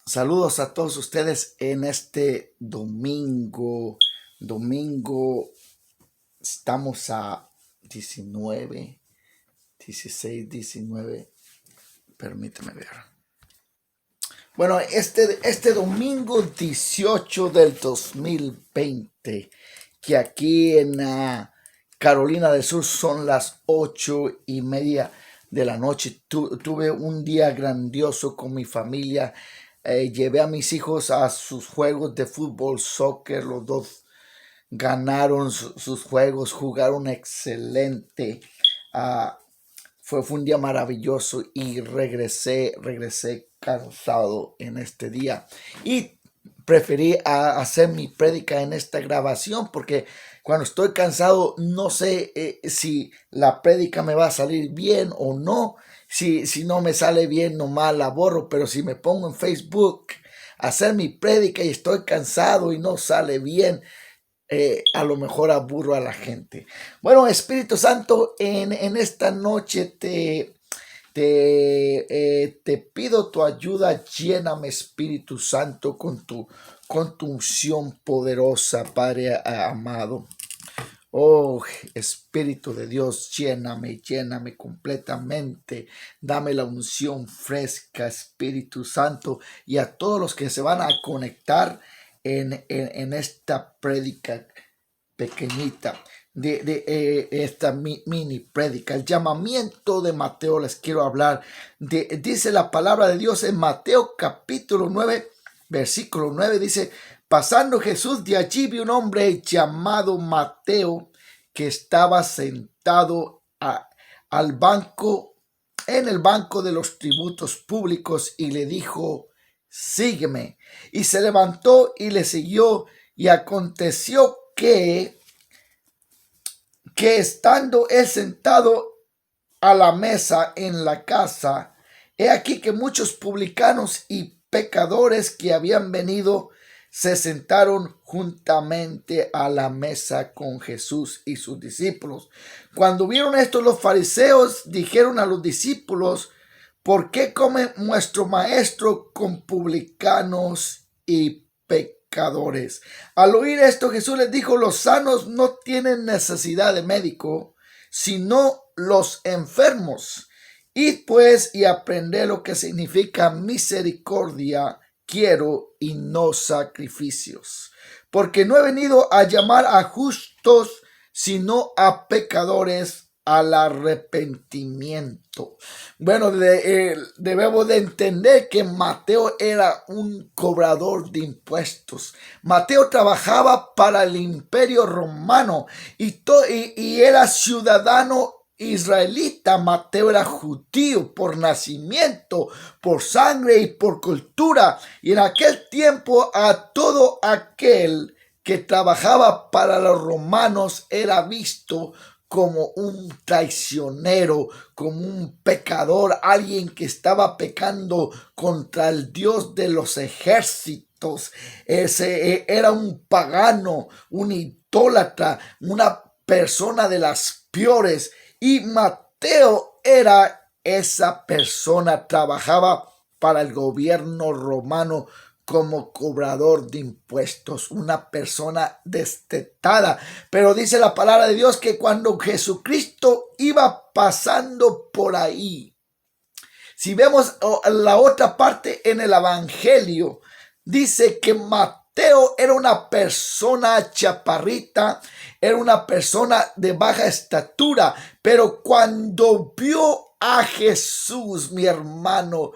Saludos a todos ustedes en este domingo. Estamos a 19, 16, 19. Permíteme ver. Bueno, este domingo 18 del 2020, que aquí en Carolina del Sur son las 8:30 de la noche. Tuve un día grandioso con mi familia. Llevé a mis hijos a sus juegos de fútbol, soccer. Los dos ganaron sus juegos, jugaron excelente. Ah, fue un día maravilloso y regresé cansado en este día. Y preferí hacer mi prédica en esta grabación porque cuando estoy cansado no sé si la prédica me va a salir bien o no. Si no me sale bien, nomás la borro, pero si me pongo en Facebook a hacer mi prédica y estoy cansado y no sale bien, a lo mejor aburro a la gente. Bueno, Espíritu Santo, en esta noche te pido tu ayuda. Lléname, Espíritu Santo, con tu unción poderosa, Padre amado. Oh, Espíritu de Dios, lléname completamente. Dame la unción fresca, Espíritu Santo, y a todos los que se van a conectar en esta prédica pequeñita, de esta mini prédica, el llamamiento de Mateo. Les quiero hablar dice la palabra de Dios en Mateo capítulo 9, versículo 9, dice: pasando Jesús de allí, vio un hombre llamado Mateo que estaba sentado en el banco de los tributos públicos, y le dijo: sígueme. Y se levantó y le siguió. Y aconteció que estando él sentado a la mesa en la casa, he aquí que muchos publicanos y pecadores que habían venido se sentaron juntamente a la mesa con Jesús y sus discípulos. Cuando vieron esto, los fariseos dijeron a los discípulos: ¿por qué come nuestro maestro con publicanos y pecadores? Al oír esto, Jesús les dijo: los sanos no tienen necesidad de médico, sino los enfermos. Id pues y aprended lo que significa misericordia quiero y no sacrificios, porque no he venido a llamar a justos, sino a pecadores al arrepentimiento. Bueno, debemos de entender que Mateo era un cobrador de impuestos. Mateo trabajaba para el imperio romano y era ciudadano israelita. Mateo era judío por nacimiento, por sangre y por cultura. Y en aquel tiempo, a todo aquel que trabajaba para los romanos era visto como un traicionero, como un pecador, alguien que estaba pecando contra el Dios de los ejércitos. Ese era un pagano, un idólatra, una persona de las peores. Y Mateo era esa persona. Trabajaba para el gobierno romano como cobrador de impuestos, una persona destetada. Pero dice la palabra de Dios que cuando Jesucristo iba pasando por ahí, si vemos la otra parte en el evangelio, dice que Mateo era una persona chaparrita, era una persona de baja estatura, pero cuando vio a Jesús, mi hermano,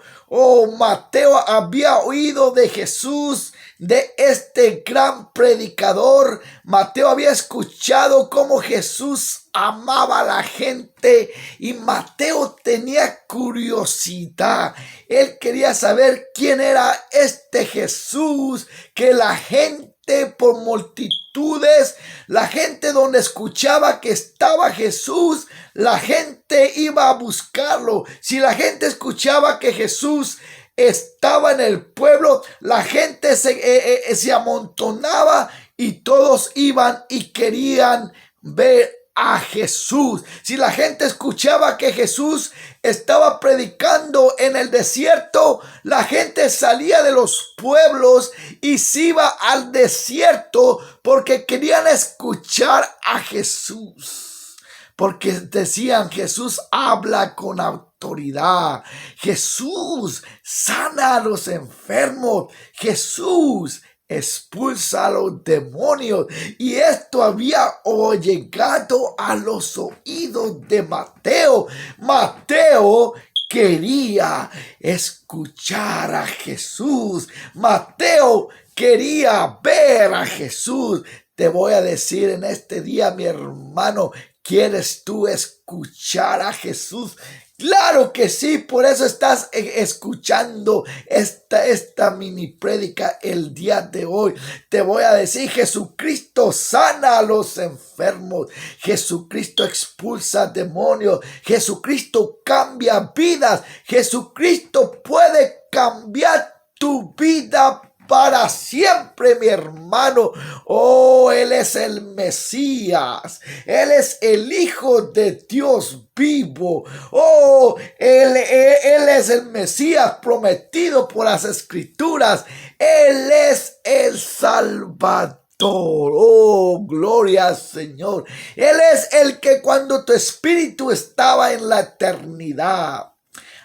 Mateo había oído de Jesús, de este gran predicador. Mateo había escuchado cómo Jesús amaba a la gente y Mateo tenía curiosidad. Él quería saber quién era este Jesús que la gente por multitudes, la gente donde escuchaba que estaba Jesús, la gente iba a buscarlo. Si la gente escuchaba que Jesús estaba en el pueblo, la gente se amontonaba y todos iban y querían ver a Jesús. Si la gente escuchaba que Jesús estaba predicando en el desierto, la gente salía de los pueblos y se iba al desierto porque querían escuchar a Jesús. Porque decían, Jesús habla con autoridad. Jesús sana a los enfermos. Jesús expulsa a los demonios. Y esto había llegado a los oídos de Mateo. Mateo quería escuchar a Jesús. Mateo quería ver a Jesús. Te voy a decir en este día, mi hermano, ¿quieres tú escuchar a Jesús? Claro que sí, por eso estás escuchando esta mini prédica el día de hoy. Te voy a decir, Jesucristo sana a los enfermos, Jesucristo expulsa demonios, Jesucristo cambia vidas, Jesucristo puede cambiar tu vida para siempre, mi hermano. Oh, Él es el Mesías. Él es el Hijo de Dios vivo. Oh, Él es el Mesías prometido por las Escrituras. Él es el Salvador. Oh, gloria al Señor. Él es el que cuando tu espíritu estaba en la eternidad,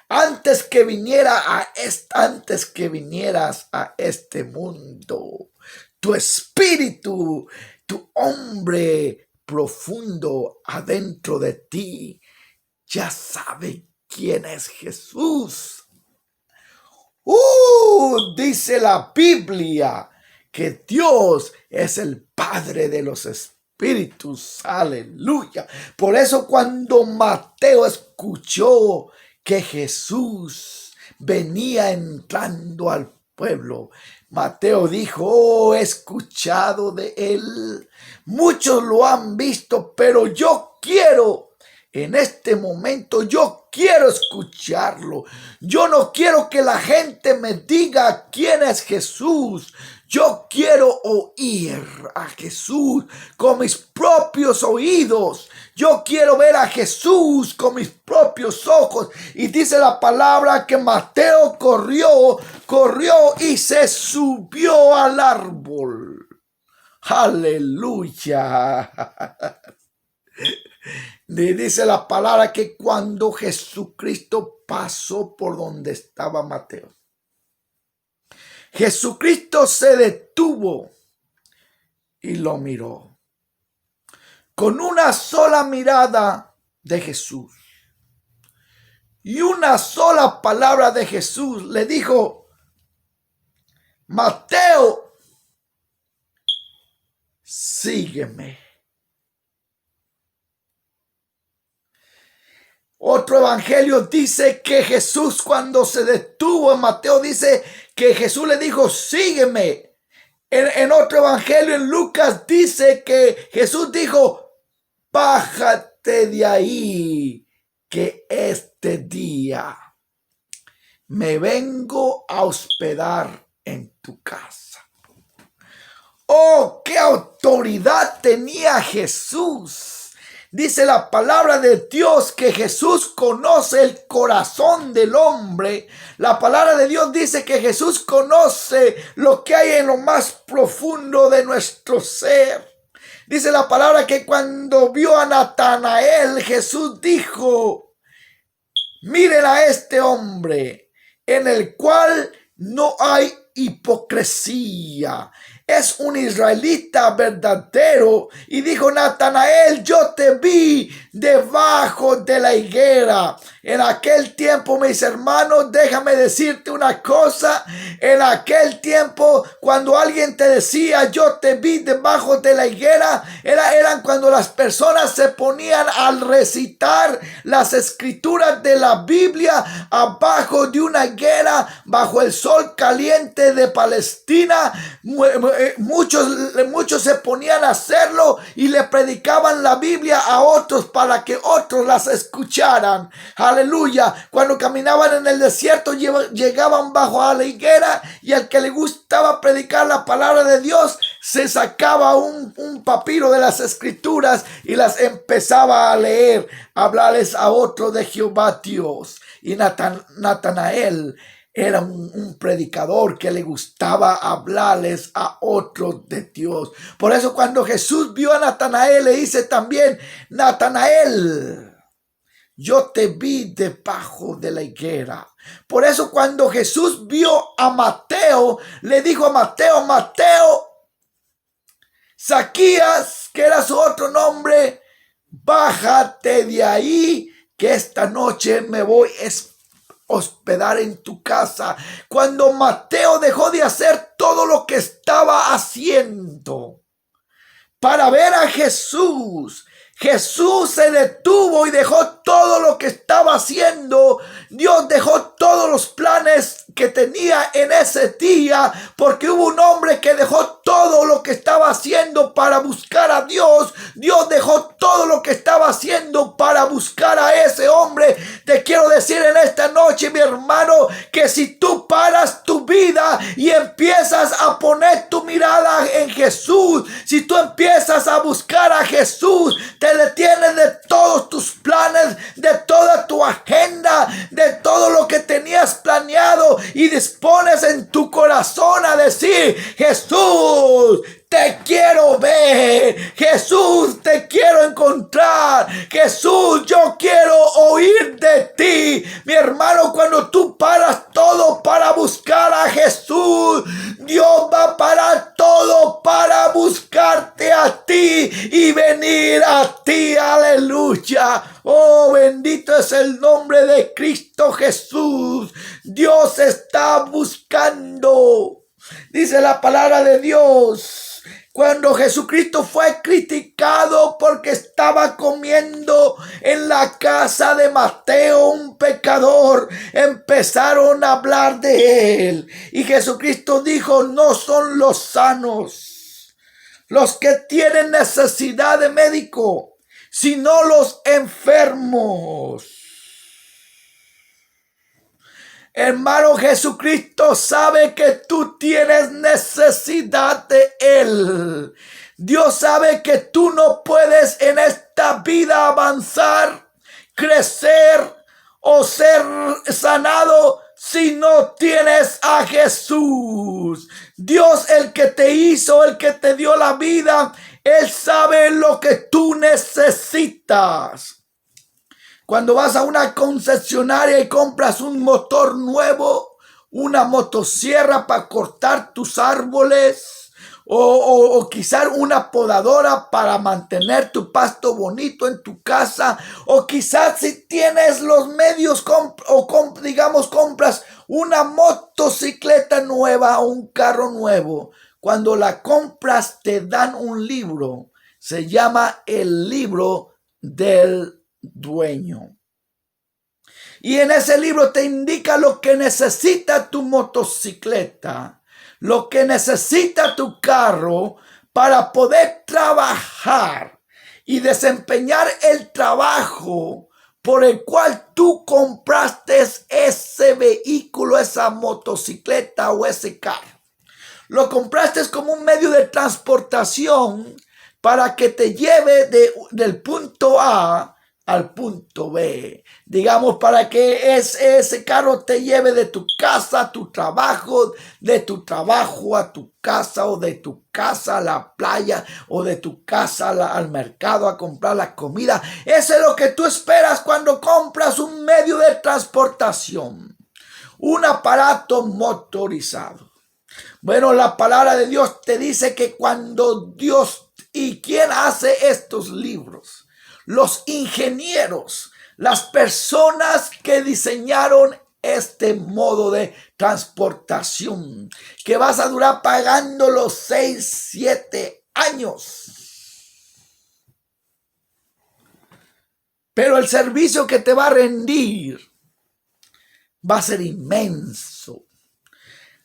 antes que vinieras a este mundo, tu espíritu, tu hombre profundo adentro de ti, ya sabe quién es Jesús. Dice la Biblia que Dios es el Padre de los espíritus. Aleluya. Por eso cuando Mateo escuchó que Jesús venía entrando al pueblo, Mateo dijo, he escuchado de él, muchos lo han visto, pero yo quiero, en este momento, yo quiero escucharlo. Yo no quiero que la gente me diga quién es Jesús. Yo quiero oír a Jesús con mis propios oídos. Yo quiero ver a Jesús con mis propios ojos. Y dice la palabra que Mateo corrió y se subió al árbol. Aleluya. Le dice la palabra que cuando Jesucristo pasó por donde estaba Mateo, Jesucristo se detuvo y lo miró. Con una sola mirada de Jesús y una sola palabra de Jesús le dijo, Mateo, sígueme. Otro evangelio dice que Jesús cuando se detuvo, en Mateo dice que Jesús le dijo, sígueme. En otro evangelio, en Lucas, dice que Jesús dijo, bájate de ahí, que este día me vengo a hospedar en tu casa. Oh, qué autoridad tenía Jesús. Dice la palabra de Dios que Jesús conoce el corazón del hombre. La palabra de Dios dice que Jesús conoce lo que hay en lo más profundo de nuestro ser. Dice la palabra que cuando vio a Natanael, Jesús dijo, miren a este hombre en el cual no hay hipocresía. Es un israelita verdadero. Y dijo Natanael, yo te vi debajo de la higuera. En aquel tiempo, mis hermanos, déjame decirte una cosa. En aquel tiempo, cuando alguien te decía, yo te vi debajo de la higuera, eran cuando las personas se ponían a recitar las escrituras de la Biblia abajo de una higuera, bajo el sol caliente de Palestina. Muchos se ponían a hacerlo y le predicaban la Biblia a otros para que otros las escucharan. Aleluya. Cuando caminaban en el desierto llegaban bajo a la higuera y al que le gustaba predicar la palabra de Dios se sacaba un papiro de las escrituras y las empezaba a leer, a hablarles a otro de Jehová Dios. Y Natanael era un predicador que le gustaba hablarles a otros de Dios. Por eso cuando Jesús vio a Natanael, le dice también: Natanael, yo te vi debajo de la higuera. Por eso cuando Jesús vio a Mateo, le dijo a Mateo: Mateo, Zaquías, que era su otro nombre, bájate de ahí, que esta noche me voy a hospedar en tu casa. Cuando Mateo dejó de hacer todo lo que estaba haciendo para ver a Jesús, Jesús se detuvo y dejó todo lo que estaba haciendo. Dios dejó todos los planes que tenía en ese día, porque hubo un hombre que dejó todo lo que estaba haciendo para buscar a Dios. Dios dejó todo lo que estaba haciendo para buscar a ese hombre. Te quiero decir en esta noche, mi hermano, que si tú paras tu vida y empiezas a poner tu mirada en Jesús, si tú empiezas a buscar a Jesús, te detienes de todos tus planes, de toda tu agenda, de todo lo que tenías planeado, y dispones en tu corazón a decir: Jesús, te quiero ver. Jesús, te quiero encontrar. Jesús, yo quiero oír de ti. Mi hermano, cuando tú paras todo para buscar a Jesús, Dios va a parar todo para buscarte a ti y venir a ti. Aleluya. Oh, bendito es el nombre de Cristo Jesús. Dios está buscando. Dice la palabra de Dios: cuando Jesucristo fue criticado porque estaba comiendo en la casa de Mateo, un pecador, empezaron a hablar de él. Y Jesucristo dijo: no son los sanos los que tienen necesidad de médico, sino los enfermos. Hermano, Jesucristo sabe que tú tienes necesidad de Él. Dios sabe que tú no puedes en esta vida avanzar, crecer o ser sanado si no tienes a Jesús. Dios, el que te hizo, el que te dio la vida, Él sabe lo que tú necesitas. Cuando vas a una concesionaria y compras un motor nuevo, una motosierra para cortar tus árboles, o quizás una podadora para mantener tu pasto bonito en tu casa, o quizás si tienes los medios compras una motocicleta nueva o un carro nuevo. Cuando la compras te dan un libro, se llama el libro del dueño. Y en ese libro te indica lo que necesita tu motocicleta, lo que necesita tu carro para poder trabajar y desempeñar el trabajo por el cual tú compraste ese vehículo, esa motocicleta o ese carro. Lo compraste como un medio de transportación para que te lleve del punto A al punto B. Digamos, para que ese carro te lleve de tu casa a tu trabajo, de tu trabajo a tu casa, o de tu casa a la playa, o de tu casa al mercado a comprar la comida. Eso es lo que tú esperas cuando compras un medio de transportación, un aparato motorizado. Bueno, la palabra de Dios te dice que cuando Dios, ¿y quién hace estos libros? Los ingenieros, las personas que diseñaron este modo de transportación, que vas a durar pagando los 6, 7 años. Pero el servicio que te va a rendir va a ser inmenso.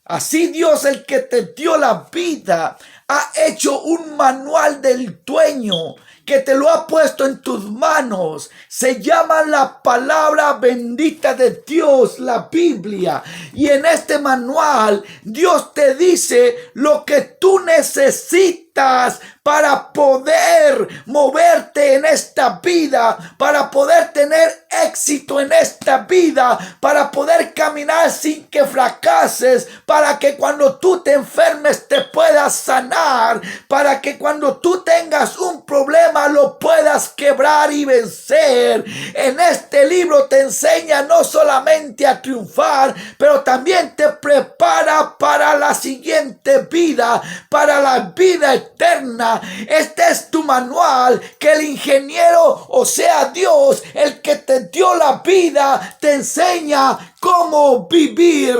Así Dios, el que te dio la vida, ha hecho un manual del dueño que te lo ha puesto en tus manos. Se llama la palabra bendita de Dios, la Biblia. Y en este manual Dios te dice lo que tú necesitas para poder moverte en esta vida, para poder tener éxito en esta vida, para poder caminar sin que fracases, para que cuando tú te enfermes te puedas sanar, para que cuando tú tengas un problema lo puedas quebrar y vencer. En este libro te enseña no solamente a triunfar, pero también te prepara para la siguiente vida, para la vida eterna. Este es tu manual que el ingeniero, o sea Dios, el que te dio la vida, te enseña cómo vivir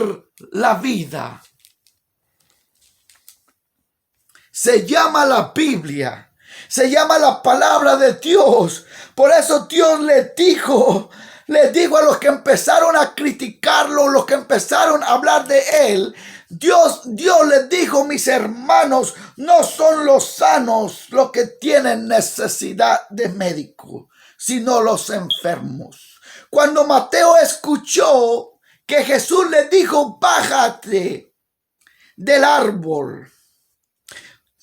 la vida. Se llama la Biblia, se llama la palabra de Dios. Por eso Dios les dijo a los que empezaron a criticarlo, los que empezaron a hablar de él, Dios les dijo: mis hermanos, no son los sanos los que tienen necesidad de médico, sino los enfermos. Cuando Mateo escuchó que Jesús le dijo: bájate del árbol,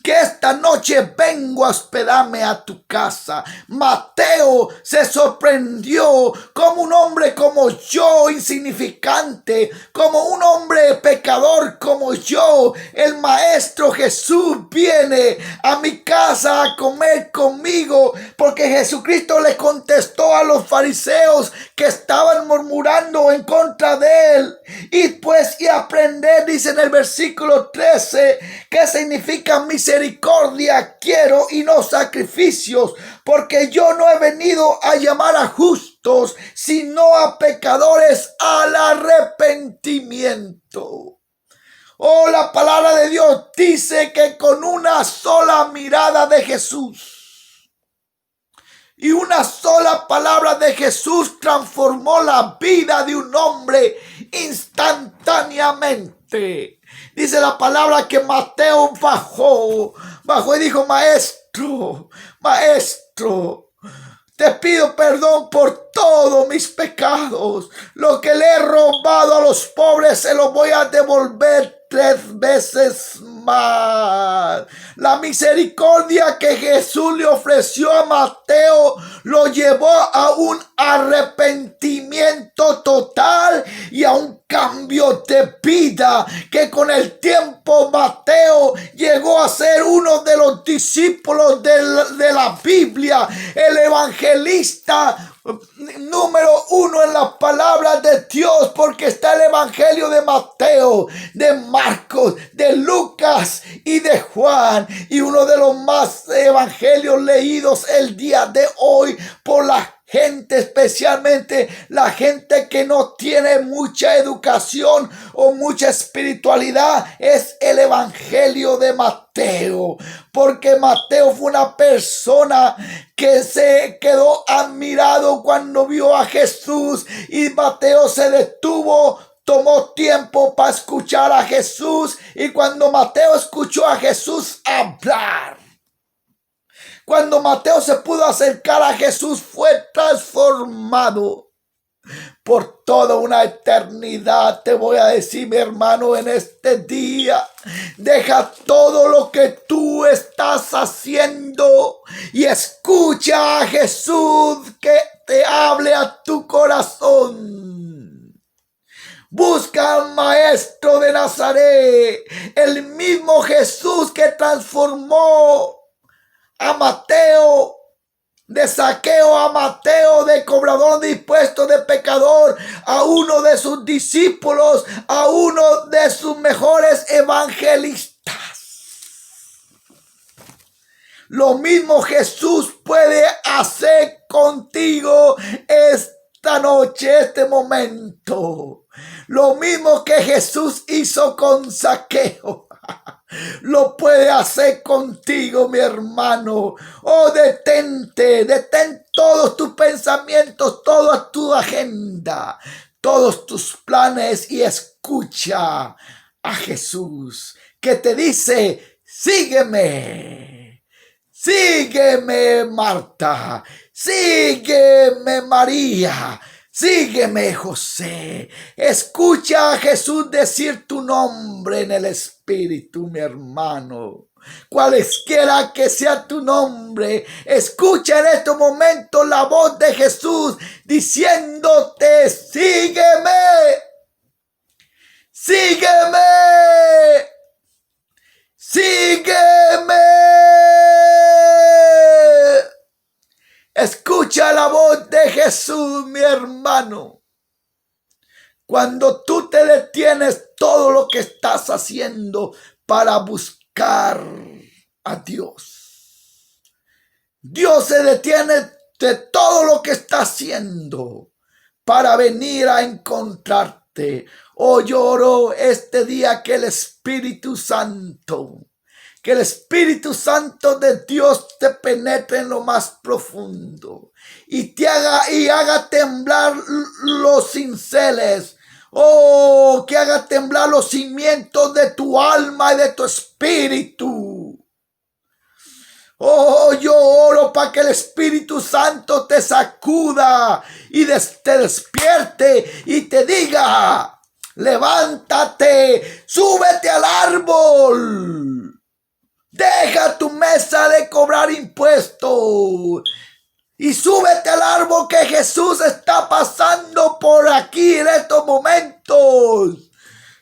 que esta noche vengo a hospedarme a tu casa, Mateo se sorprendió. Como un hombre como yo, insignificante, como un hombre pecador como yo, el Maestro Jesús viene a mi casa a comer conmigo, porque Jesucristo le contestó a los fariseos que estaban murmurando en contra de él. Y aprender, dice en el versículo 13, ¿qué significa misericordia quiero y no sacrificios? Porque yo no he venido a llamar a justos, sino a pecadores al arrepentimiento. Oh, la palabra de Dios dice que con una sola mirada de Jesús y una sola palabra de Jesús transformó la vida de un hombre instantáneamente. Dice la palabra que Mateo bajó y dijo: maestro, te pido perdón por todos mis pecados. Lo que le he robado a los pobres se lo voy a devolver 3 veces más. La misericordia que Jesús le ofreció a Mateo lo llevó a un arrepentimiento total y a un cambio de vida, que con el tiempo Mateo llegó a ser uno de los discípulos de la Biblia, el evangelista número 1 en la palabra de Dios, porque está el evangelio de Mateo, de Marcos, de Lucas y de Juan, y uno de los más evangelios leídos el día de hoy por la gente, especialmente la gente que no tiene mucha educación o mucha espiritualidad, es el evangelio de Mateo, porque Mateo fue una persona que se quedó admirado cuando vio a Jesús, y Mateo se detuvo, tomó tiempo para escuchar a Jesús, y cuando Mateo escuchó a Jesús hablar, cuando Mateo se pudo acercar a Jesús, fue transformado por toda una eternidad. Te voy a decir, mi hermano, en este día, deja todo lo que tú estás haciendo y escucha a Jesús que te hable a tu corazón. Busca al Maestro de Nazaret, el mismo Jesús que transformó a Mateo de saqueo, a Mateo de cobrador de impuestos, de pecador, a uno de sus discípulos, a uno de sus mejores evangelistas. Lo mismo Jesús puede hacer contigo esta noche, este momento. Lo mismo que Jesús hizo con Zaqueo, lo puede hacer contigo, mi hermano. Oh, detén todos tus pensamientos, toda tu agenda, todos tus planes, y escucha a Jesús que te dice: sígueme, Sígueme, Marta. Sígueme, María. Sígueme, José. Escucha a Jesús decir tu nombre en el Espíritu, mi hermano. Cualesquiera que sea tu nombre, escucha en este momento la voz de Jesús diciéndote: sígueme. Sígueme. Sígueme. Escucha la voz de Jesús, mi hermano. Cuando tú te detienes todo lo que estás haciendo para buscar a Dios, Dios se detiene de todo lo que está haciendo para venir a encontrarte. Oh, lloro este día que el Espíritu Santo de Dios te penetre en lo más profundo y te haga temblar los cinceles. Oh, que haga temblar los cimientos de tu alma y de tu espíritu. Oh, yo oro para que el Espíritu Santo te sacuda y te despierte y te diga: levántate, súbete al árbol. Deja tu mesa de cobrar impuestos y súbete al árbol, que Jesús está pasando por aquí en estos momentos.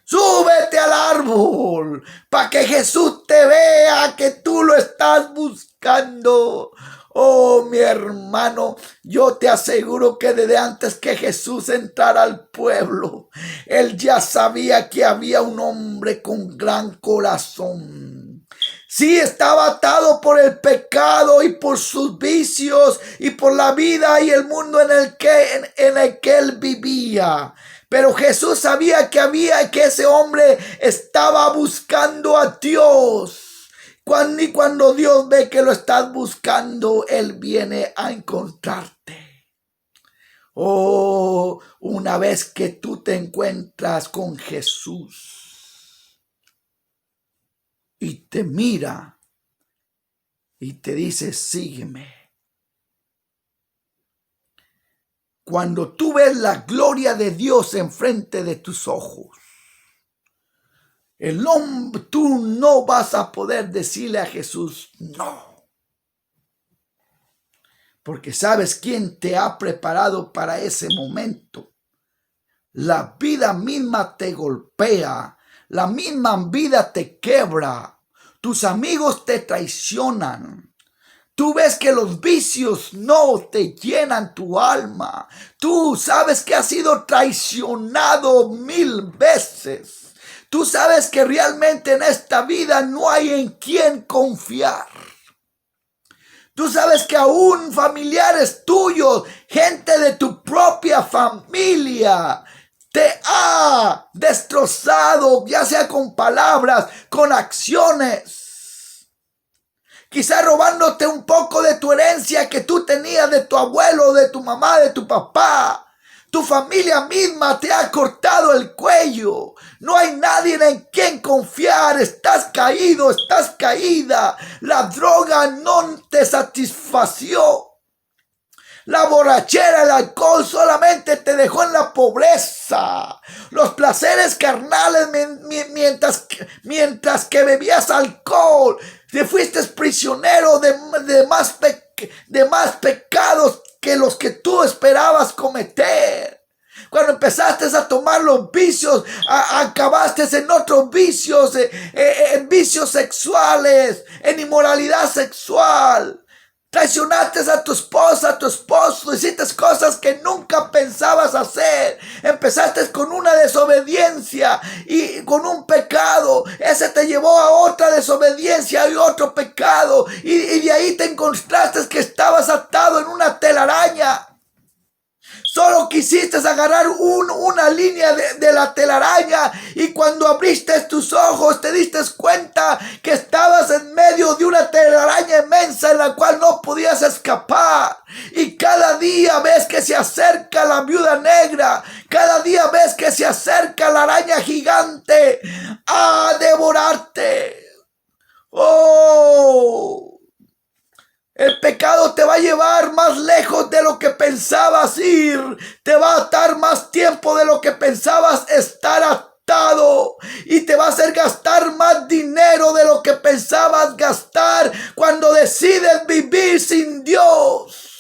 Súbete al árbol para que Jesús te vea que tú lo estás buscando. Oh, mi hermano, yo te aseguro que desde antes que Jesús entrara al pueblo, Él ya sabía que había un hombre con gran corazón. Sí, estaba atado por el pecado y por sus vicios y por la vida y el mundo en el que él vivía. Pero Jesús sabía que ese hombre estaba buscando a Dios. Cuando Dios ve que lo estás buscando, Él viene a encontrarte. Oh, una vez que tú te encuentras con Jesús y te mira y te dice: sígueme. Cuando tú ves la gloria de Dios enfrente de tus ojos, tú no vas a poder decirle a Jesús no. Porque sabes quién te ha preparado para ese momento. La vida misma te golpea, la misma vida te quebra, tus amigos te traicionan. Tú ves que los vicios no te llenan tu alma. Tú sabes que has sido traicionado 1000 veces. Tú sabes que realmente en esta vida no hay en quien confiar. Tú sabes que aún familiares tuyos, gente de tu propia familia, te ha destrozado, ya sea con palabras, con acciones. Quizá robándote un poco de tu herencia que tú tenías de tu abuelo, de tu mamá, de tu papá. Tu familia misma te ha cortado el cuello. No hay nadie en quien confiar. Estás caído, estás caída. La droga no te satisfació. La borrachera, el alcohol solamente te dejó en la pobreza. Los placeres carnales mientras que bebías alcohol, te fuiste prisionero de más pecados que los que tú esperabas cometer. Cuando empezaste a tomar los vicios, acabaste en otros vicios, en vicios sexuales, en inmoralidad sexual. Traicionaste a tu esposa, a tu esposo, hiciste cosas que nunca pensabas hacer. Empezaste con una desobediencia y con un pecado. Ese te llevó a otra desobediencia y otro pecado. Y de ahí te encontraste que estabas atado en una telaraña. Solo quisiste agarrar una línea de la telaraña, y cuando abriste tus ojos te diste cuenta que estabas en medio de una telaraña inmensa en la cual no podías escapar. Y cada día ves que se acerca la viuda negra, cada día ves que se acerca la araña gigante a devorarte. ¡Oh! El pecado te va a llevar más lejos de lo que pensabas ir. Te va a atar más tiempo de lo que pensabas estar atado. Y te va a hacer gastar más dinero de lo que pensabas gastar cuando decides vivir sin Dios.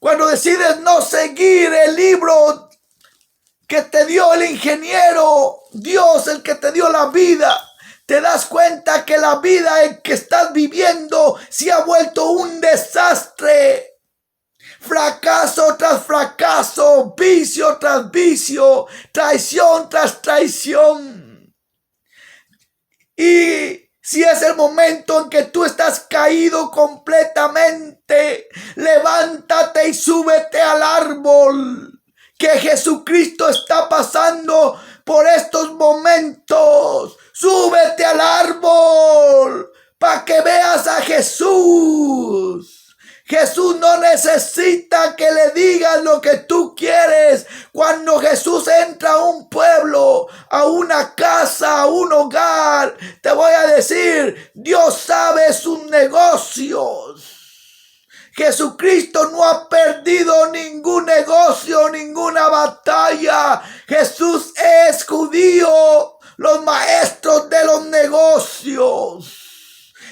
Cuando decides no seguir el libro que te dio el ingeniero, Dios, el que te dio la vida. Te das cuenta que la vida en que estás viviendo se ha vuelto un desastre. Fracaso tras fracaso, vicio tras vicio, traición tras traición. Y si es el momento en que tú estás caído completamente, levántate y súbete al árbol. Que Jesucristo está pasando por estos momentos. Súbete al árbol para que veas a Jesús. Jesús no necesita que le digas lo que tú quieres. Cuando Jesús entra a un pueblo, a una casa, a un hogar, te voy a decir, Dios sabe sus negocios. Jesucristo no ha perdido ningún negocio, ninguna batalla. Jesús es judío, los maestros de los negocios.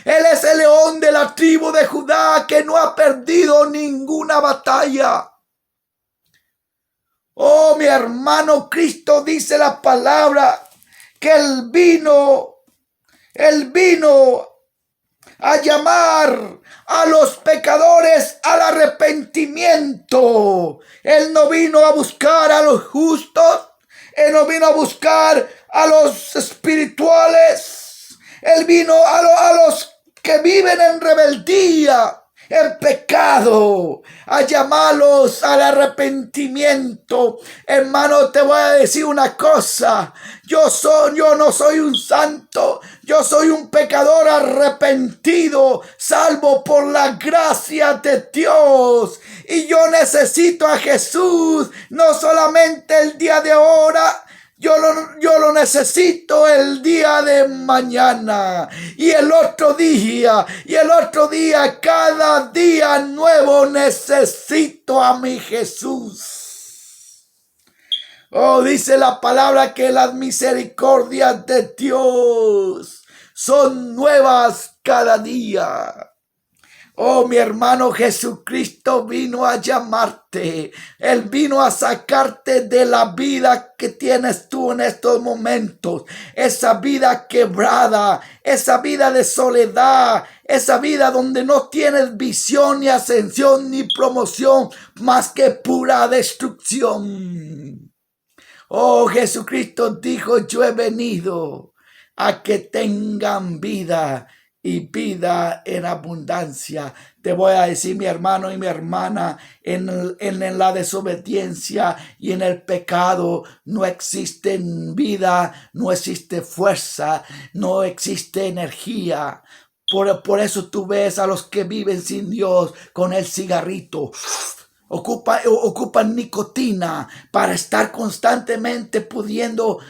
Él es el león de la tribu de Judá que no ha perdido ninguna batalla. Oh, mi hermano, Cristo dice la palabra que Él vino a llamar a los pecadores al arrepentimiento. Él no vino a buscar a los justos. Él no vino a buscar a los espirituales. Él vino a los que viven en rebeldía, en pecado, a llamarlos al arrepentimiento. Hermano, te voy a decir una cosa. Yo no soy un santo. Yo soy un pecador arrepentido, salvo por la gracia de Dios. Y yo necesito a Jesús, no solamente el día de ahora. Yo lo necesito el día de mañana y el otro día, cada día nuevo necesito a mi Jesús. Oh, dice la palabra que las misericordias de Dios son nuevas cada día. Oh, mi hermano, Jesucristo vino a llamarte. Él vino a sacarte de la vida que tienes tú en estos momentos. Esa vida quebrada, esa vida de soledad, esa vida donde no tienes visión, ni ascensión, ni promoción, más que pura destrucción. Oh, Jesucristo dijo, yo he venido a que tengan vida y vida en abundancia. Te voy a decir, mi hermano y mi hermana, en la desobediencia y en el pecado no existe vida, no existe fuerza, no existe energía. Por eso tú ves a los que viven sin Dios con el cigarrito. Ocupan nicotina para estar constantemente pudiendo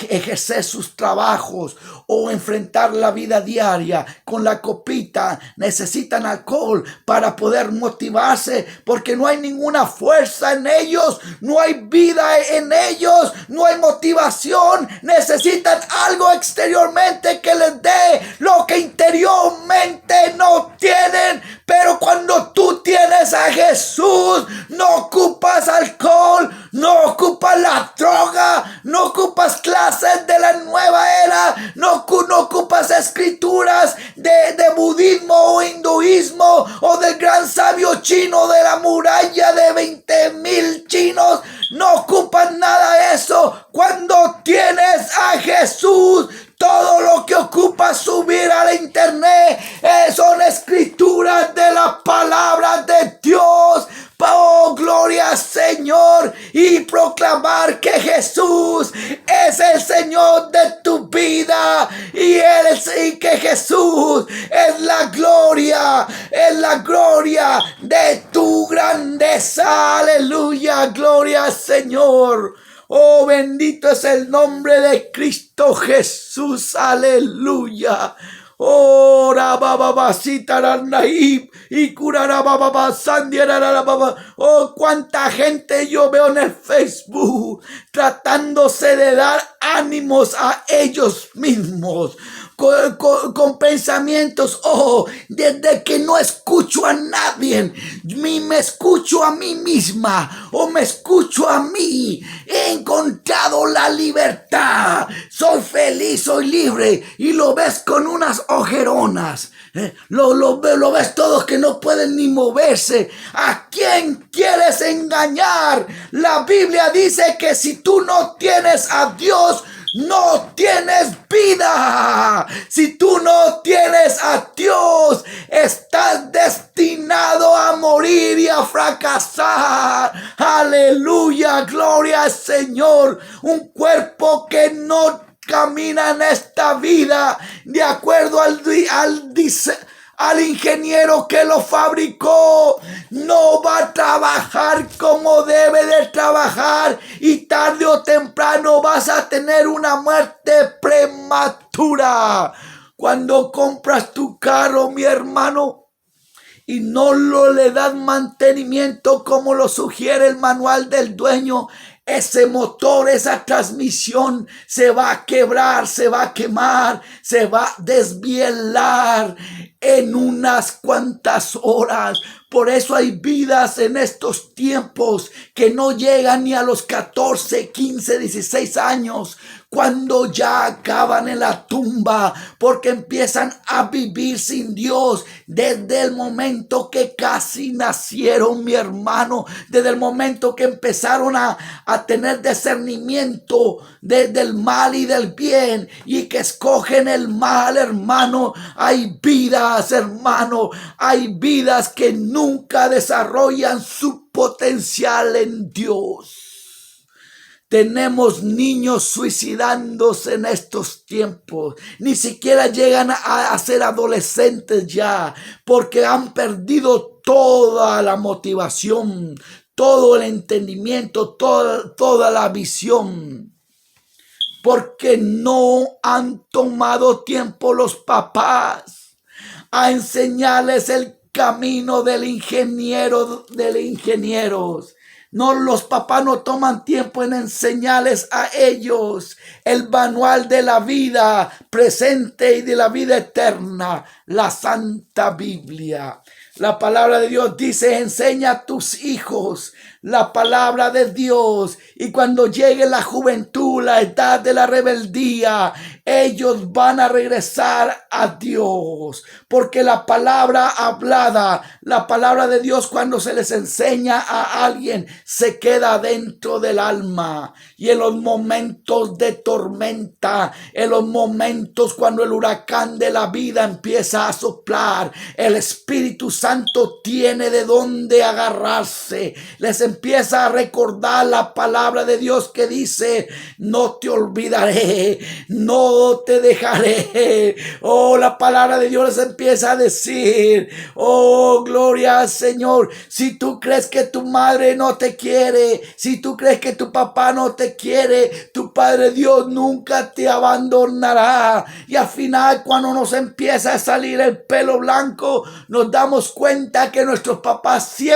ejercer sus trabajos o enfrentar la vida diaria con la copita. Necesitan alcohol para poder motivarse, porque no hay ninguna fuerza en ellos, no hay vida en ellos, no hay motivación. Necesitan algo exteriormente que les dé lo que interiormente no tienen. Pero cuando tú tienes a Jesús, no ocupas alcohol, no ocupas la droga, no ocupas clases de la nueva era, no ocupas escrituras de budismo o hinduismo o del gran sabio chino de la muralla de 20,000 chinos. No ocupas nada de eso. Cuando tienes a Jesús, todo lo que ocupa subir al internet son escrituras de la palabra de Dios. Oh, gloria al Señor, y proclamar que Jesús es el Señor de tu vida y que Jesús es la gloria de tu grandeza. Aleluya, gloria al Señor. Oh, bendito es el nombre de Cristo Jesús. Aleluya. Oh, rabababasita ranaib y curarabababa sandiarababa. Oh, cuánta gente yo veo en el Facebook tratándose de dar ánimos a ellos mismos. Con pensamientos, desde que no escucho a nadie, me escucho a mí misma o me escucho a mí, he encontrado la libertad, soy feliz, soy libre, y lo ves con unas ojeronas, lo ves todos que no pueden ni moverse. ¿A quién quieres engañar? La Biblia dice que si tú no tienes a Dios, no tienes vida. Si tú no tienes a Dios, estás destinado a morir y a fracasar. Aleluya, gloria al Señor. Un cuerpo que no camina en esta vida de acuerdo al ingeniero que lo fabricó, no va a trabajar como debe de trabajar, y tarde o temprano vas a tener una muerte prematura. Cuando compras tu carro, mi hermano, y no le das mantenimiento como lo sugiere el manual del dueño, ese motor, esa transmisión se va a quebrar, se va a quemar, se va a desvielar en unas cuantas horas. Por eso hay vidas en estos tiempos que no llegan ni a los 14, 15, 16 años, cuando ya acaban en la tumba, porque empiezan a vivir sin Dios desde el momento que casi nacieron, mi hermano, desde el momento que empezaron a tener discernimiento del mal y del bien, y que escogen el mal, hermano. Hay vidas, hermano, hay vidas que nunca desarrollan su potencial en Dios. Tenemos niños suicidándose en estos tiempos. Ni siquiera llegan a ser adolescentes ya, porque han perdido toda la motivación, todo el entendimiento, toda la visión, porque no han tomado tiempo los papás a enseñarles el camino del ingeniero, ingenieros. No, los papás no toman tiempo en enseñarles a ellos el manual de la vida presente y de la vida eterna, la Santa Biblia. La palabra de Dios dice: enseña a tus hijos la palabra de Dios, y cuando llegue la juventud, la edad de la rebeldía, ellos van a regresar a Dios, porque la palabra hablada, la palabra de Dios, cuando se les enseña a alguien, se queda dentro del alma. Y en los momentos de tormenta, en los momentos cuando el huracán de la vida empieza a soplar, el Espíritu Santo tiene de dónde agarrarse. Les empieza a recordar la palabra de Dios que dice: no te olvidaré, no te dejaré. Oh, la palabra de Dios les empieza a decir: oh, gloria al Señor. Si tú crees que tu madre no te quiere, si tú crees que tu papá no te quiere, tu Padre Dios nunca te abandonará. Y al final, cuando nos empieza a salir el pelo blanco, nos damos cuenta que nuestros papás siempre